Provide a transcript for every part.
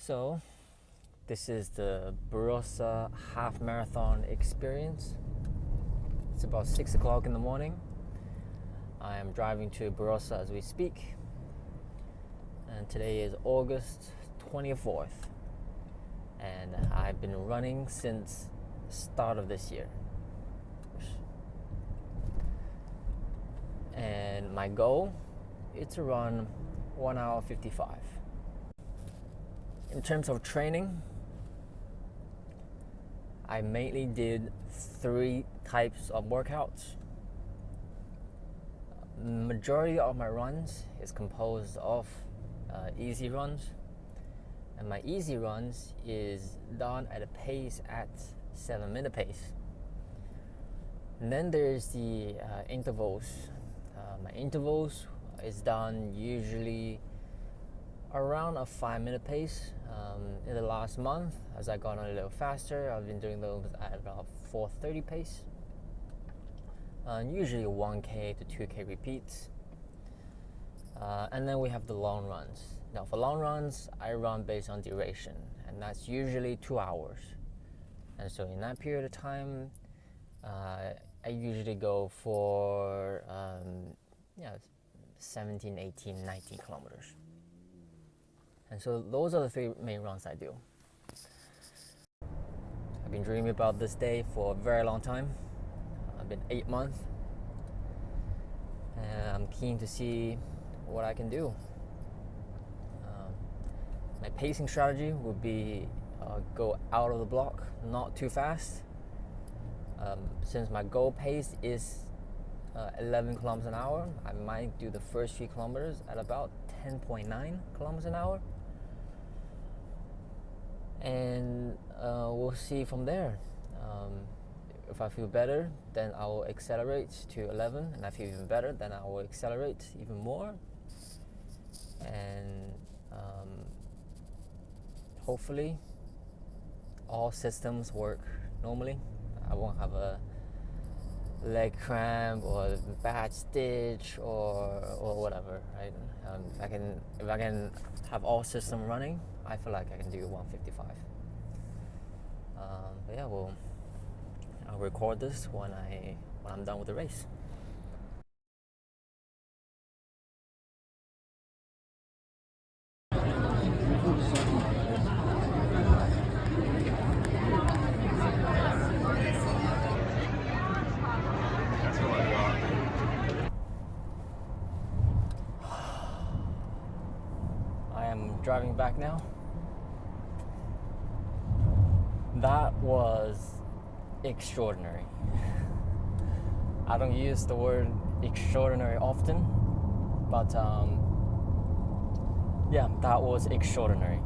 So, this is the Barossa half marathon experience. It's about 6 o'clock in the morning. I am driving to Barossa as we speak, and today is August 24th, and I've been running since the start of this year. And my goal is to run 1 hour 55. In terms of training, I mainly did 3 types of workouts. Majority of my runs is composed of easy runs, and my easy runs is done at a pace at 7-minute pace. And then there's the intervals. My intervals is done usually around a 5-minute pace. In the last month, as I got on a little faster, I've been doing those at about 4:30 pace. Usually 1K to 2K repeats. And then we have the long runs. Now for long runs, I run based on duration, and that's usually 2 hours. And so in that period of time, I usually go for 17, 18, 19 kilometers. And so those are the 3 main runs I do. I've been dreaming about this day for a very long time. I've been 8 months, and I'm keen to see what I can do. My pacing strategy would be go out of the block, not too fast. Since my goal pace is 11 kilometers an hour, I might do the first few kilometers at about 10.9 kilometers an hour. And we'll see from there. If I feel better, then I will accelerate to 11, and I feel even better, then I will accelerate even more. And hopefully all systems work normally. I won't have a leg cramp or bad stitch or whatever, right? If I can have all systems running, I feel like I can do 155. But yeah, I'll record this when I'm done with the race. I am driving back now. That was extraordinary. I don't use the word extraordinary often, but yeah, that was extraordinary.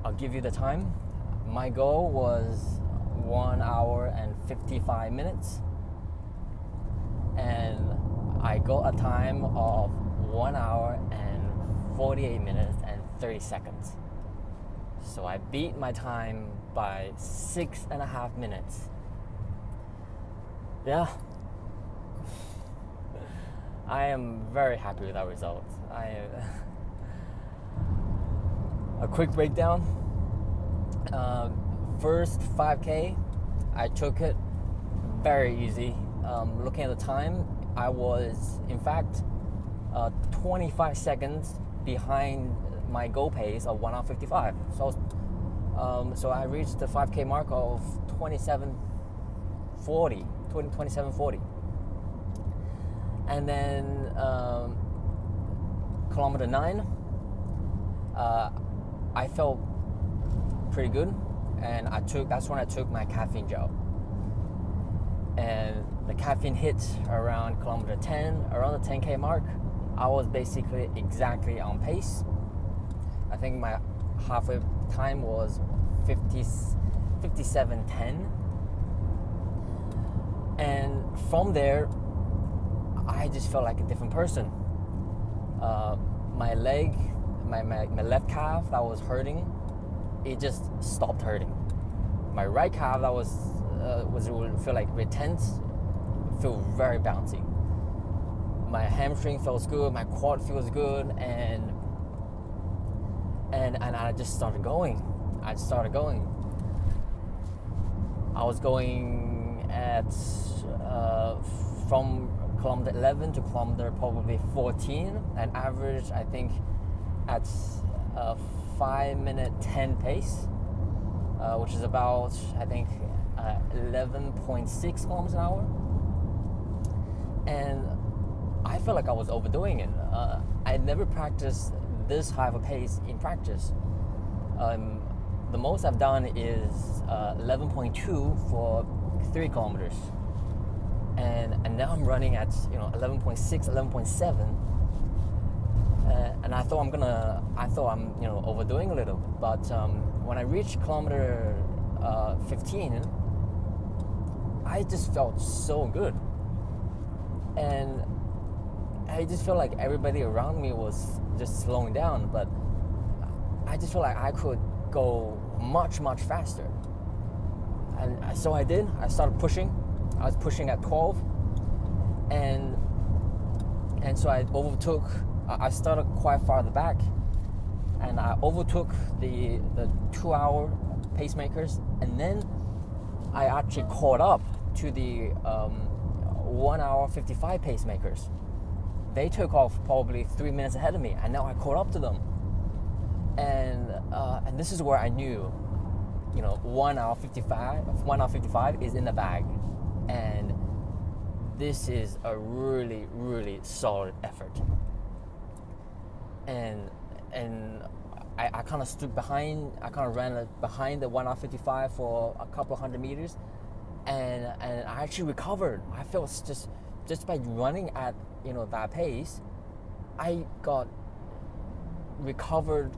I'll give you the time. My goal was 1 hour and 55 minutes, and I got a time of 1 hour and 48 minutes and 30 seconds. So I beat my time by 6.5 minutes. Yeah. I am very happy with that result. A quick breakdown. First 5K, I took it very easy. Looking at the time, I was in fact 25 seconds behind my goal pace of 1 hour 55. So I reached the 5K mark of 27:40. And then kilometer 9, I felt pretty good, and that's when I took my caffeine gel. And the caffeine hit around kilometer 10, around the 10K mark. I was basically exactly on pace. I think my halfway time was 57:10. And from there, I just felt like a different person. My leg, my left calf that was hurting, it just stopped hurting. My right calf that would feel like very tense, feel very bouncy. My hamstring feels good, my quad feels good, and and I just started going. I was going at from kilometer 11 to kilometer probably 14, and average I think at 5-minute 10 pace, which is about I think 11.6 kilometers an hour. And I felt like I was overdoing it. I never practiced this high of a pace in practice. The most I've done is 11.2 for 3 kilometers, and now I'm running at 11.6, 11.7, and I thought I'm overdoing a little. But when I reached kilometer 15, I just felt so good, and I just felt like everybody around me was just slowing down, but I just felt like I could go much faster. And so I did. I started pushing. I was pushing at 12, and so I overtook. I started quite far at the back, and I overtook the 2-hour pacemakers, and then I actually caught up to the 1 hour 55 pacemakers. They took off probably 3 minutes ahead of me, and now I caught up to them. And this is where I knew, 1 hour 55 is in the bag, and this is a really solid effort. And I kind of stood behind. I kind of ran behind the 1 hour 55 for a couple hundred meters, and I actually recovered. I felt just by running at that pace, I got recovered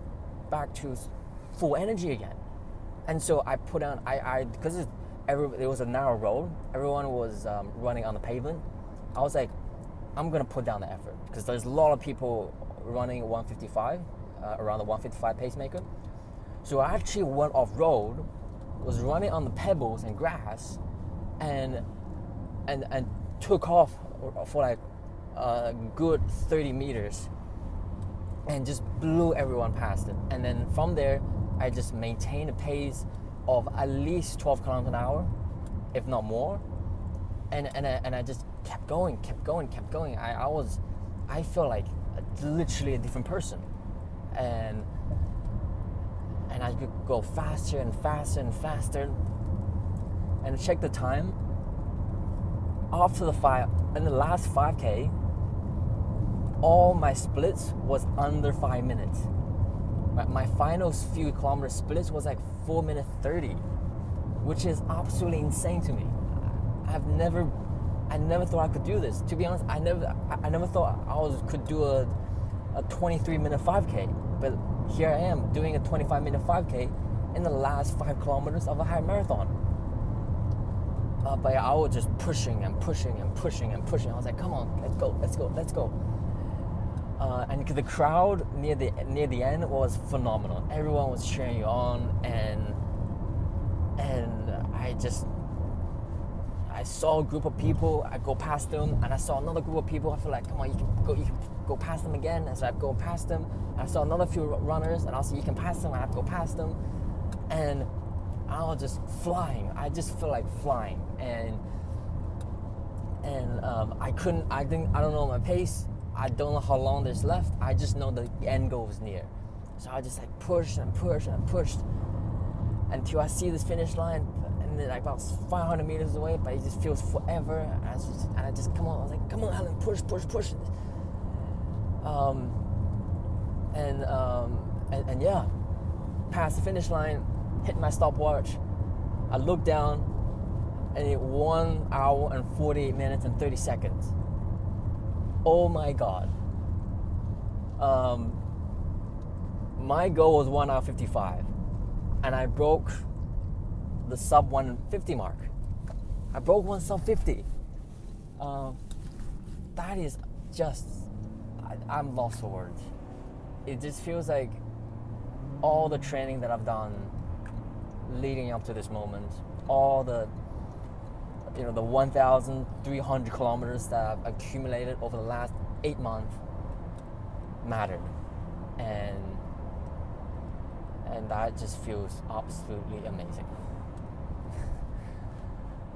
back to full energy again. And so I put on, because it was a narrow road, everyone was running on the pavement. I was like, I'm gonna put down the effort, because there's a lot of people running 155, around the 155 pacemaker. So I actually went off road, was running on the pebbles and grass, and took off for like a good 30 meters, and just blew everyone past it. And then from there, I just maintained a pace of at least 12 kilometers an hour, if not more. And I just kept going. I felt like literally a different person. And I could go faster and faster. And check the time. After in the last 5K, all my splits was under 5 minutes. My final few kilometer splits was like 4 minutes 30, which is absolutely insane to me. I never thought I could do this. To be honest, I never thought I could do a 23-minute 5K. But here I am doing a 25-minute 5K in the last 5 kilometers of a half marathon. But I was just pushing. I was like, come on, let's go. And the crowd near the end was phenomenal. Everyone was cheering you on, and I saw a group of people. I go past them, and I saw another group of people. I feel like, come on, you can go past them again. And so I go past them. I saw another few runners, and I said, you can pass them. I have to go past them, and I was just flying. I just feel like flying, and I don't know my pace. I don't know how long there's left. I just know the end goal is near. So I just like pushed until I see this finish line, and then like about 500 meters away, but it just feels forever. And I just come on. I was like, come on, Helen, push. And yeah, past the finish line, hit my stopwatch. I looked down, and it 1 hour and 48 minutes and 30 seconds. Oh my God. My goal was 1 hour 55, and I broke the sub 150 mark. I broke one sub 50. That is just, I'm lost for words. It just feels like all the training that I've done leading up to this moment, all the 1,300 kilometers that I've accumulated over the last 8 months mattered. And and that just feels absolutely amazing.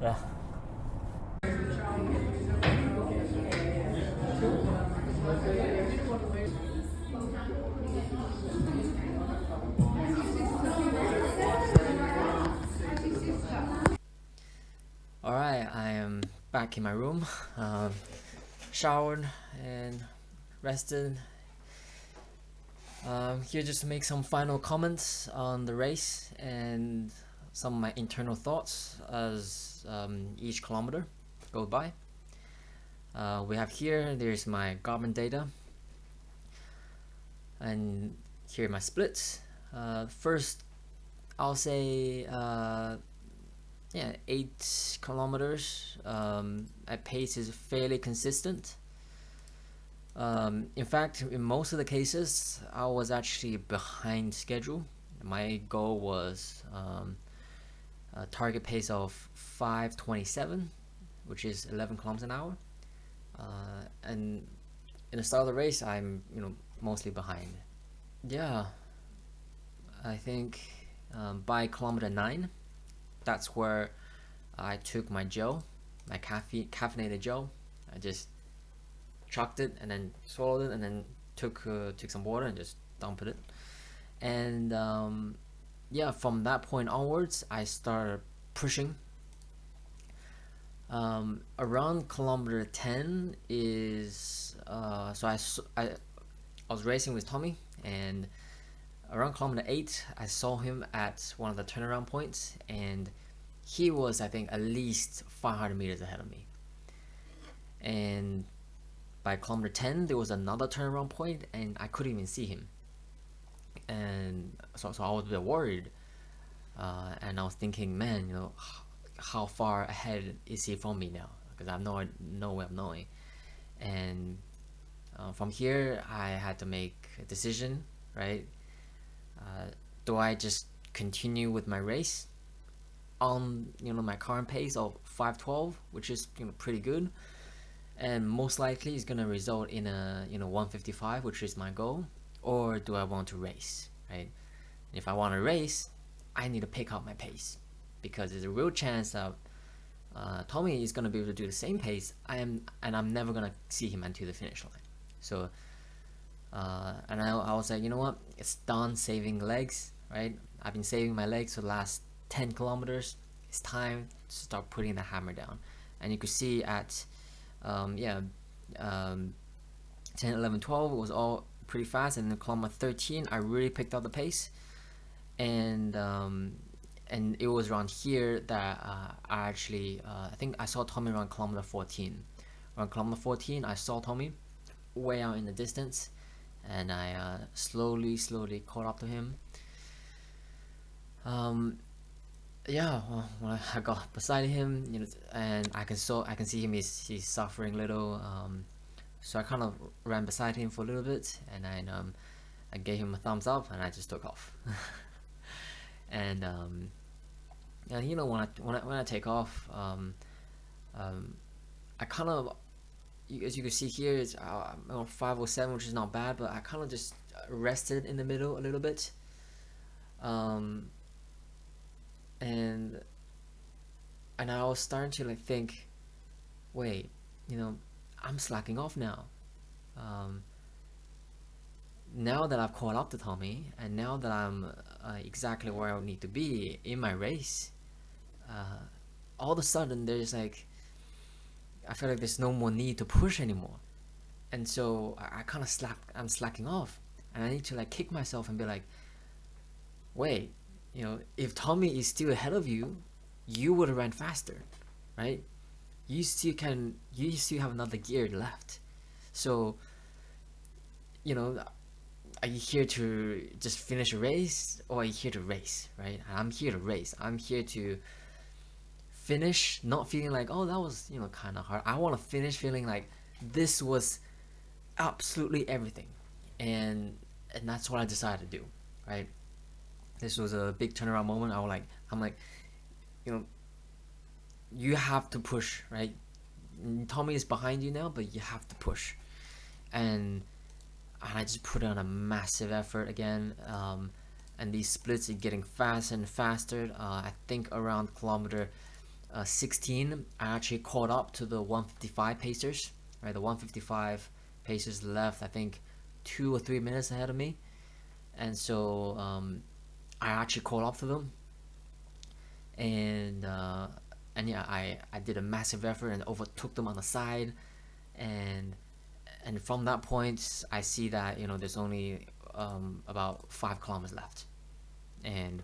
Yeah. Alright, I am back in my room, showered and rested. Here just to make some final comments on the race and some of my internal thoughts as each kilometer goes by. We have here, there's my Garmin data, and here are my splits. First, I'll say 8 kilometers. My pace is fairly consistent. In fact, in most of the cases, I was actually behind schedule. My goal was a target pace of 5:27, which is 11 kilometers an hour. And in the start of the race, I'm mostly behind. Yeah, I think by kilometer 9, that's where I took my gel, my caffeinated gel. I just chucked it and then swallowed it and then took some water and just dumped it. And yeah, from that point onwards, I started pushing. Around kilometer 10 is so I was racing with Tommy, and around kilometer 8 I saw him at one of the turnaround points, and he was, I think, at least 500 meters ahead of me. And by kilometer 10 there was another turnaround point and I couldn't even see him, and so I was a bit worried, and I was thinking, man, how far ahead is he from me now, because I have no way of knowing. And from here I had to make a decision, right? Do I just continue with my race on my current pace of 5:12, which is pretty good, and most likely is gonna result in a 1:55, which is my goal, or do I want to race, right? If I want to race, I need to pick up my pace, because there's a real chance that Tommy is gonna be able to do the same pace and I'm never gonna see him until the finish line. So and I was like, you know what, it's done saving legs, right? I've been saving my legs for the last 10 kilometers. It's time to start putting the hammer down. And you could see at 10, 11, 12 it was all pretty fast, and then kilometer 13 I really picked up the pace, and it was around here that I actually I think I saw Tommy around kilometer 14. Around kilometer 14 I saw Tommy way out in the distance, and I slowly caught up to him. Yeah, well, when I got beside him, and I can see him, he's suffering a little, so I kind of ran beside him for a little bit, and then I gave him a thumbs up and I just took off. And when I take off, I kind of, as you can see here, it's 5:07, which is not bad, but I kind of just rested in the middle a little bit, and I was starting to think, wait, I'm slacking off now. Now that I've caught up to Tommy, and now that I'm exactly where I need to be in my race, all of a sudden there's like, I feel like there's no more need to push anymore, and so I kind of I'm slacking off, and I need to kick myself and be like, wait, if Tommy is still ahead of you, you would have ran faster, right? You still have another gear left. So, are you here to just finish a race, or are you here to race, right? I'm here to race. I'm here to finish, not feeling like, oh, that was, kind of hard. I want to finish feeling like this was absolutely everything. And that's what I decided to do, right? This was a big turnaround moment. I'm like, you have to push, right? Tommy is behind you now, but you have to push. And I just put on a massive effort again. and these splits are getting faster and faster. I think around kilometer 16, I actually caught up to the 155 pacers. Right, the 155 pacers left, I think, 2 or 3 minutes ahead of me, and so I actually caught up to them, and yeah, I did a massive effort and overtook them on the side, and from that point, I see that there's only about 5 kilometers left, and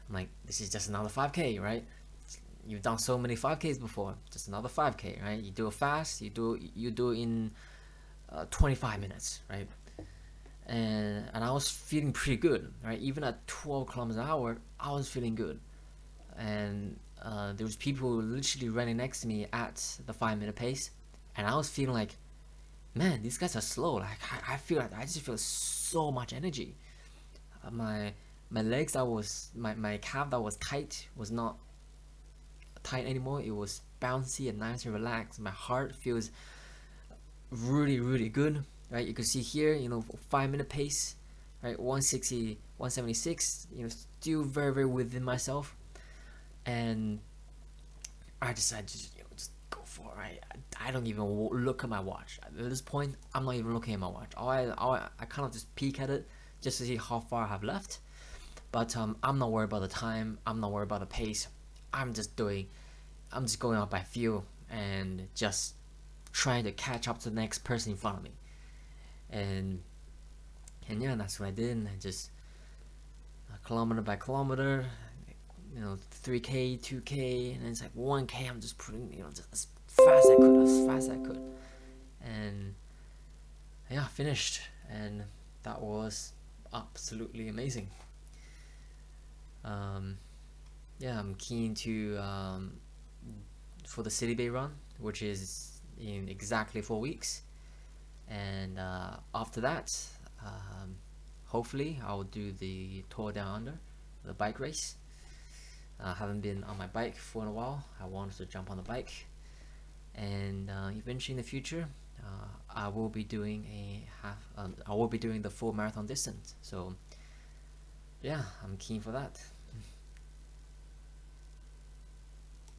I'm like, this is just another 5K, right? You've done so many 5Ks before, just another 5K, right? You do it fast, you do it in 25 minutes, right? And I was feeling pretty good, right? Even at 12 kilometers an hour, I was feeling good, and there was people literally running next to me at the 5 minute pace, and I was feeling like, man, these guys are slow. Like I feel like I just feel so much energy. My legs that was my calf that was tight was not tight anymore. It was bouncy and nice and relaxed. My heart feels really, really good, right? You can see here, 5 minute pace, right? 160, 176, still very, very within myself. And I decided to just go for it, right? I don't even look at my watch. At this point, I'm not even looking at my watch. I kind of just peek at it just to see how far I have left. But I'm not worried about the time. I'm not worried about the pace. I'm just going out by feel and just trying to catch up to the next person in front of me. And yeah, that's what I did. And I just kilometer by kilometer, 3K, 2K, and then it's like 1K. I'm just putting, just as fast as I could, and yeah, finished. And that was absolutely amazing. Yeah, I'm keen to for the City Bay run, which is in exactly 4 weeks, and after that, hopefully I'll do the Tour Down Under, the bike race. I haven't been on my bike for a while. I wanted to jump on the bike, and eventually in the future, I will be doing I will be doing the full marathon distance. So yeah, I'm keen for that.